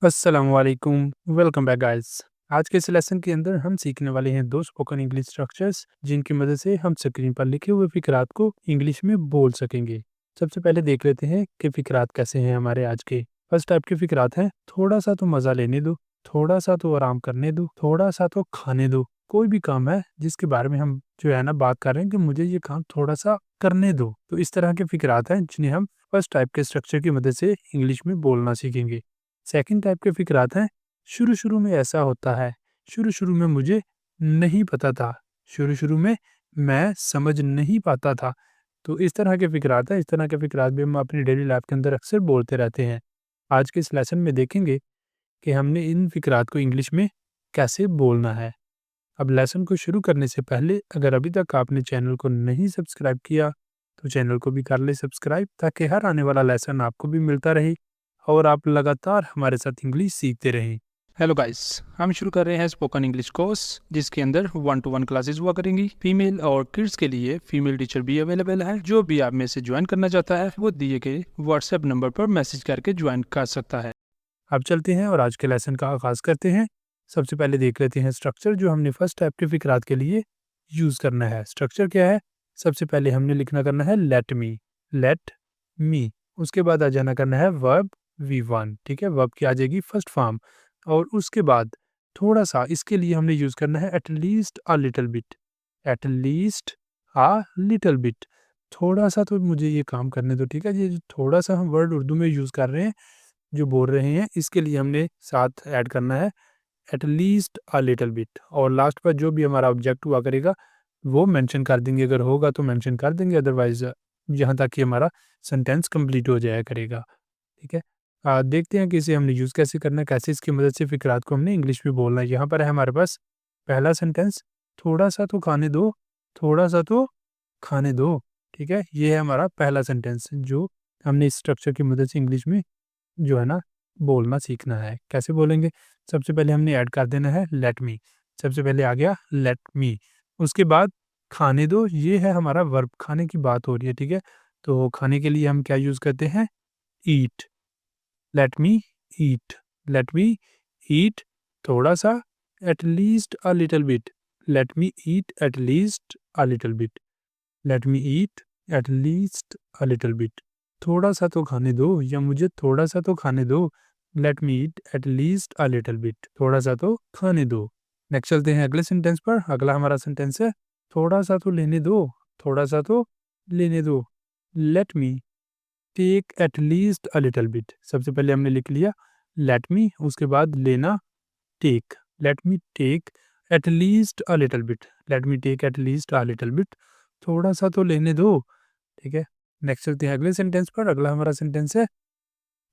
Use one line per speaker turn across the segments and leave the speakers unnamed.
अस्सलामुअलैकुम, welcome back guys. आज के इस लेसन के अंदर हम सीखने वाले हैं दो स्पोकन इंग्लिश स्ट्रक्चर्स जिनकी मदद से हम स्क्रीन पर लिखे हुए फिकरात को इंग्लिश में बोल सकेंगे। सबसे पहले देख लेते हैं कि फिकरात कैसे हैं हमारे आज के। फर्स्ट टाइप के फिकरात हैं, थोड़ा सा तो मज़ा लेने दो, थोड़ा सा तो आराम करने दो, थोड़ा सा तो खाने दो। कोई भी काम है जिसके बारे में हम जो है ना बात कर रहे हैं कि मुझे ये काम थोड़ा सा करने दो, तो इस तरह के फिकरात हैं जिन्हें हम फर्स्ट टाइप के स्ट्रक्चर की मदद से इंग्लिश में बोलना सीखेंगे। सेकंड टाइप के फिकरात हैं, शुरू-शुरू में ऐसा होता है, शुरू-शुरू में मुझे नहीं पता था, शुरू-शुरू में मैं समझ नहीं पाता था। तो इस तरह के फिकरात हैं, इस तरह के फिकरात भी हम अपनी डेली लाइफ के अंदर अक्सर बोलते रहते हैं। आज के इस लेसन में देखेंगे कि हमने इन फिकरात को इंग्लिश में कैसे बोलना है। अब लेसन को शुरू करने से पहले अगर अभी तक आपने चैनल को नहीं सब्सक्राइब किया, तो चैनल को भी कर लें सब्सक्राइब ताकि हर आने वाला लेसन आपको भी मिलता रहे और आप लगातार हमारे साथ इंग्लिश सीखते रहें।
हेलो गाइस, हम शुरू कर रहे हैं स्पोकन इंग्लिश कोर्स जिसके अंदर 1-to-1 क्लासेस हुआ करेंगी। फीमेल और किड्स के लिए फीमेल टीचर भी अवेलेबल है। जो भी आप में से ज्वाइन करना चाहता है वो दिए गए व्हाट्सएप नंबर पर मैसेज करके ज्वाइन कर सकता है।
अब चलते हैं और आज के लेसन का आगाज करते हैं। सबसे पहले देख लेते हैं स्ट्रक्चर जो हमने फर्स्ट टाइप के फिकरात के लिए यूज करना है। स्ट्रक्चर क्या है? सबसे पहले हमने लिखना करना है लेट मी। उसके बाद आ जाना करना है वर्ब V1, ठीक है। वर्ब की आ जाएगी फर्स्ट फॉर्म और उसके बाद थोड़ा सा इसके लिए हमने यूज करना है एटलीस्ट अ लिटिल बिट, एटलीस्ट अ लिटिल बिट। थोड़ा सा तो मुझे ये काम करने दो, ठीक है। ये जो थोड़ा सा हम वर्ड उर्दू में यूज कर रहे हैं, जो बोल रहे हैं, इसके लिए हमने साथ ऐड करना है eight least a little bit और लास्ट पर जो भी हमारा ऑब्जेक्ट हुआ करेगा वो मेंशन कर देंगे। अगर होगा तो मेंशन कर देंगे, अदरवाइज यहाँ तक कि हमारा सेंटेंस कंप्लीट हो जाया करेगा, ठीक है। देखते हैं कि इसे हमने यूज़ कैसे करना है, कैसे इसकी मदद से फिकरात को हमने इंग्लिश में बोलना है। यहाँ पर है हमारे पास पहला सेंटेंस, थोड़ा सा तो खाने दो, थोड़ा सा तो खाने दो, ठीक है। ये है हमारा पहला सेंटेंस जो हमने इस स्ट्रक्चर की मदद से इंग्लिश में जो है ना बोलना सीखना है। कैसे बोलेंगे? सबसे पहले हमने ऐड कर देना है लेट मी। सबसे पहले आ गया लेट मी, उसके बाद खाने दो, ये है हमारा वर्ब, खाने की बात हो रही है, ठीक है। तो खाने के लिए हम क्या यूज़ करते हैं? ईट। लेट मी ईट, लेट मी ईट थोड़ा सा, eight least a little bit, let me eat eight least a little bit, let me eat eight least a little bit. थोड़ा सा तो खाने दो या मुझे थोड़ा सा तो खाने दो, let me eat eight least a little bit, थोड़ा सा तो खाने दो। नेक्स्ट चलते हैं अगले सेंटेंस पर। अगला हमारा सेंटेंस है थोड़ा सा तो लेने दो, थोड़ा सा तो लेने दो, let me take at least a little bit. सबसे पहले हमने लिख लिया लेट मी, उसके बाद लेना take, let me take at least a little bit, let me take at least a little bit, थोड़ा सा तो लेने दो, ठीक है। नेक्स्ट चलते हैं अगले सेंटेंस पर। अगला हमारा सेंटेंस है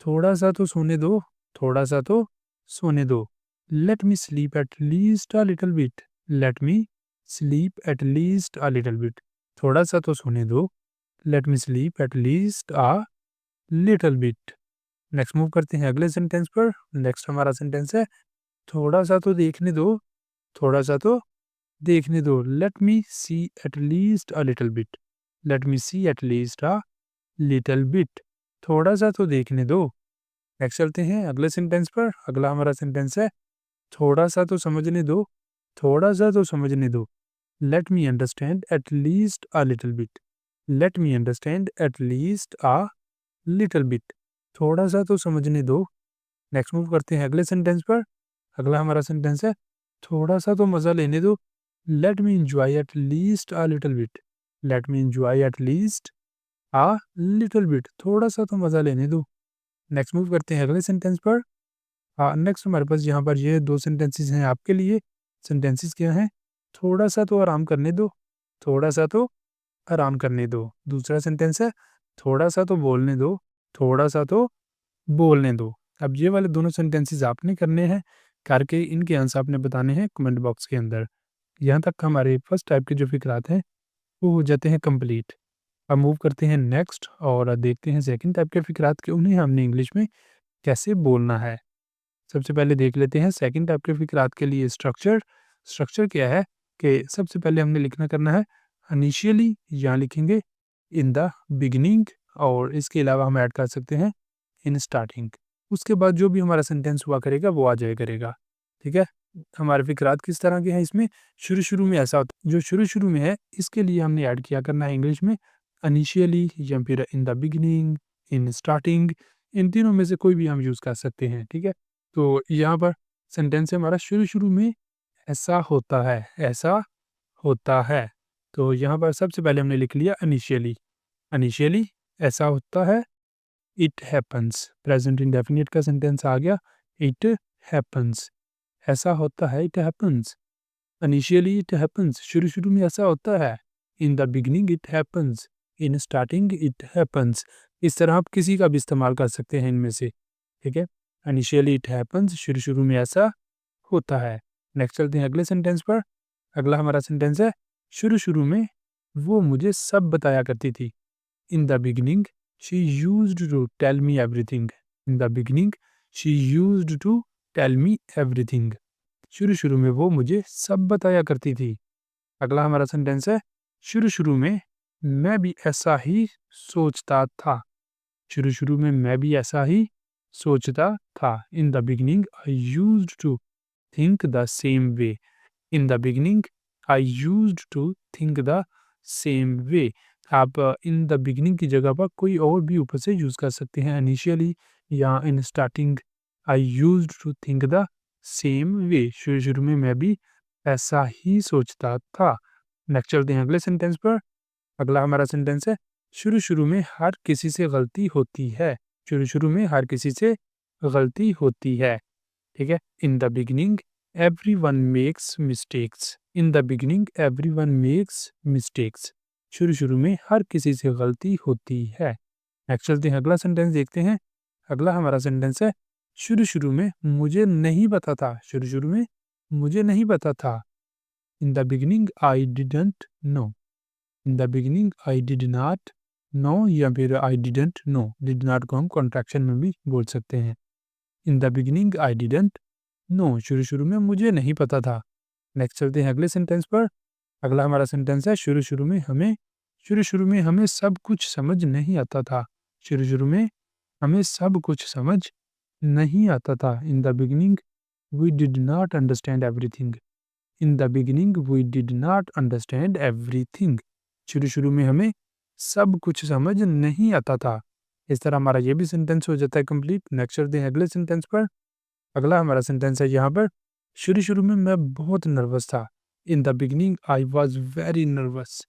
थोड़ा सा तो सोने दो, थोड़ा सा तो सोने दो, let me sleep at least a little bit, let me sleep at least a little bit, थोड़ा सा तो सोने दो, let me sleep at least a little bit. Next move करते हैं अगले सेंटेंस पर। नेक्स्ट हमारा सेंटेंस है थोड़ा सा तो देखने दो, थोड़ा सा तो देखने दो, let me see at least a little bit, let me see at least a little bit, थोड़ा सा तो देखने दो। नेक्स्ट चलते हैं अगले सेंटेंस पर। अगला हमारा सेंटेंस है थोड़ा सा तो समझने दो, थोड़ा सा तो समझने दो, let me understand at least a little bit, let me understand at least a little bit, थोड़ा सा तो समझने दो। नेक्स्ट मूव करते हैं अगले सेंटेंस पर। अगला हमारा सेंटेंस है थोड़ा सा तो मज़ा लेने दो, let me enjoy eight least a little bit, let me enjoy eight least a little bit, थोड़ा सा तो मज़ा लेने दो। नेक्स्ट मूव करते हैं अगले सेंटेंस पर। नेक्स्ट हमारे पास यहाँ पर ये दो सेंटेंसेस हैं आपके लिए। सेंटेंसेस क्या हैं? थोड़ा सा तो आराम करने दो, थोड़ा सा तो आराम करने दो। दूसरा सेंटेंस है थोड़ा सा तो बोलने दो, थोड़ा सा तो बोलने दो। अब ये वाले दोनों सेंटेंसेस आपने करने हैं, करके इनके आंसर आपने बताने हैं कमेंट बॉक्स के अंदर। यहाँ तक हमारे फर्स्ट टाइप के जो फिकरात हैं वो हो जाते हैं कंप्लीट। अब मूव करते हैं नेक्स्ट और देखते हैं सेकंड टाइप के फिकरात के, उन्हें हमने इंग्लिश में कैसे बोलना है। सबसे पहले देख लेते हैं सेकंड टाइप के फिकरात के लिए स्ट्रक्चर। स्ट्रक्चर क्या है कि सबसे पहले हमने लिखना करना है इनिशियली, यहाँ लिखेंगे इन द बिगिनिंग और इसके अलावा हम ऐड कर सकते हैं इन स्टार्टिंग। उसके बाद जो भी हमारा सेंटेंस हुआ करेगा वो आ जाया करेगा। ठीक है, हमारे फिक्रात किस तरह के हैं इसमें, शुरू में ऐसा होता है, जो शुरू में है इसके लिए हमने ऐड किया करना है इंग्लिश में इनिशियली या फिर in the beginning, in starting, इन तीनों में से कोई भी हम यूज़ कर सकते हैं। ठीक है, तो यहाँ पर सेंटेंस है हमारा शुरू में ऐसा होता है, ऐसा होता है। तो यहाँ पर सबसे पहले हमने लिख लिया इनिशियली, इनिशियली ऐसा होता है, इट हैपन्स। प्रेजेंट इंडेफिनिट का सेंटेंस आ गया, इट हैपन्स, ऐसा होता है, it happens. Initially it happens, शुरू में ऐसा होता है। इन the beginning it happens, in starting it happens. इस तरह आप किसी का भी इस्तेमाल कर सकते हैं इनमें से। ठीक है, इनिशियली इट हैपन्स, शुरू में ऐसा होता है। नेक्स्ट चलते हैं अगले सेंटेंस पर। अगला हमारा सेंटेंस है, शुरू में वो मुझे सब बताया करती थी। In the beginning she used to tell me everything. In the beginning she used to tell me everything. शुरू में वो मुझे सब बताया करती थी। अगला हमारा सेंटेंस है, शुरू में मैं भी ऐसा ही सोचता था। शुरू में मैं भी ऐसा ही सोचता था। In the beginning I used to think the same way. In the beginning I used to think the same way. आप इन द बिगिनिंग की जगह पर कोई और भी ऊपर से यूज़ कर सकते हैं, इनिशियली या in starting. I used to think the same way, शुरू में मैं भी ऐसा ही सोचता था। नेक्स्ट चलते हैं अगले सेंटेंस पर। अगला हमारा सेंटेंस है, शुरू में हर किसी से गलती होती है। शुरू में हर किसी से गलती होती है। ठीक है, इन the beginning everyone makes mistakes. In the beginning everyone makes mistakes, शुरू में हर किसी से गलती होती है। नेक्स्ट चलते हैं अगला सेंटेंस देखते हैं। अगला हमारा सेंटेंस है, शुरू में मुझे नहीं पता था। शुरू में मुझे नहीं पता था। In the beginning I didn't know. In the beginning I did not know या फिर I didn't know. Did not को हम कॉन्ट्रैक्शन में भी बोल सकते हैं। इन the beginning I didn't know, शुरू में मुझे नहीं पता था। नेक्स्ट चलते हैं अगले सेंटेंस पर। अगला हमारा सेंटेंस है, शुरू में हमें सब कुछ समझ नहीं आता था। शुरू में हमें सब कुछ समझ नहीं आता था। In the beginning we did not understand everything. In the beginning we did not understand everything, शुरू में हमें सब कुछ समझ नहीं आता था। इस तरह हमारा ये भी सेंटेंस हो जाता है कंप्लीट। नेक्स्ट चलते हैं अगले सेंटेंस पर। अगला हमारा सेंटेंस है यहाँ पर, शुरू में मैं बहुत नर्वस था। In the beginning I was very nervous.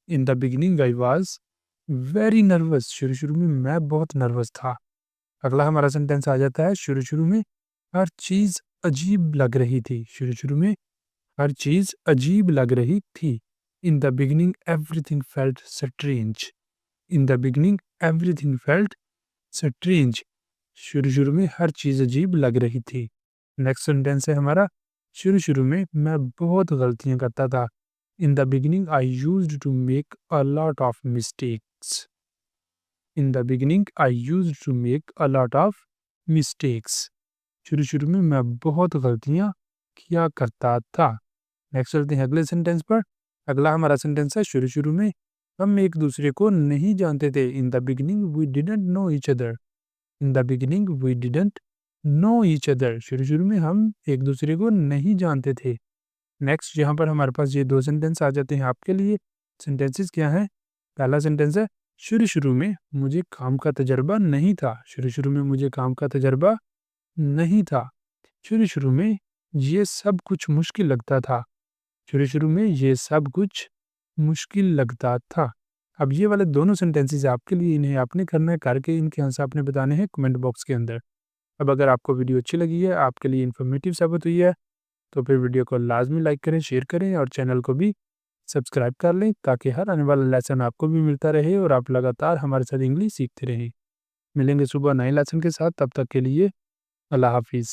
In the beginning I was very nervous, शुरू में मैं बहुत नर्वस था। अगला हमारा सेंटेंस आ जाता है, शुरू में हर चीज़ अजीब लग रही थी। शुरू में हर चीज़ अजीब लग रही थी। In the beginning everything felt strange. In the beginning everything felt strange, शुरू में हर चीज़ अजीब लग रही थी। नेक्स्ट सेंटेंस है हमारा, शुरू में मैं बहुत गलतियाँ करता था। In the beginning I used to make a lot of mistakes. In the beginning I used to make a lot of mistakes, शुरू में मैं बहुत गलतियाँ किया करता था। नेक्स्ट चलते हैं अगले सेंटेंस पर। अगला हमारा सेंटेंस है, शुरू में हम एक दूसरे को नहीं जानते थे। In the beginning we didn't know each other. In the beginning we didn't know each other, शुरू में हम एक दूसरे को नहीं जानते थे। नेक्स्ट यहाँ पर हमारे पास ये दो सेंटेंस आ जाते हैं आपके लिए। सेंटेंसेस क्या हैं? पहला सेंटेंस है, शुरू में मुझे काम का तजर्बा नहीं था। शुरू में मुझे काम का तजर्बा नहीं था। शुरू में ये सब कुछ मुश्किल लगता था। शुरू में ये सब कुछ मुश्किल लगता था। अब ये वाले दोनों सेंटेंसेस आपके लिए, इन्हें आपने करना है, करके इनके आंसर आपने बताने हैं कमेंट बॉक्स के अंदर। अब अगर आपको वीडियो अच्छी लगी है, आपके लिए इन्फॉर्मेटिव साबित हुई है, तो फिर वीडियो को लाजमी लाइक करें, शेयर करें और चैनल को भी सब्सक्राइब कर लें, ताकि हर आने वाला लेसन आपको भी मिलता रहे और आप लगातार हमारे साथ इंग्लिश सीखते रहें। मिलेंगे सुबह नए लेसन के साथ, तब तक के लिए अल्लाह हाफिज़।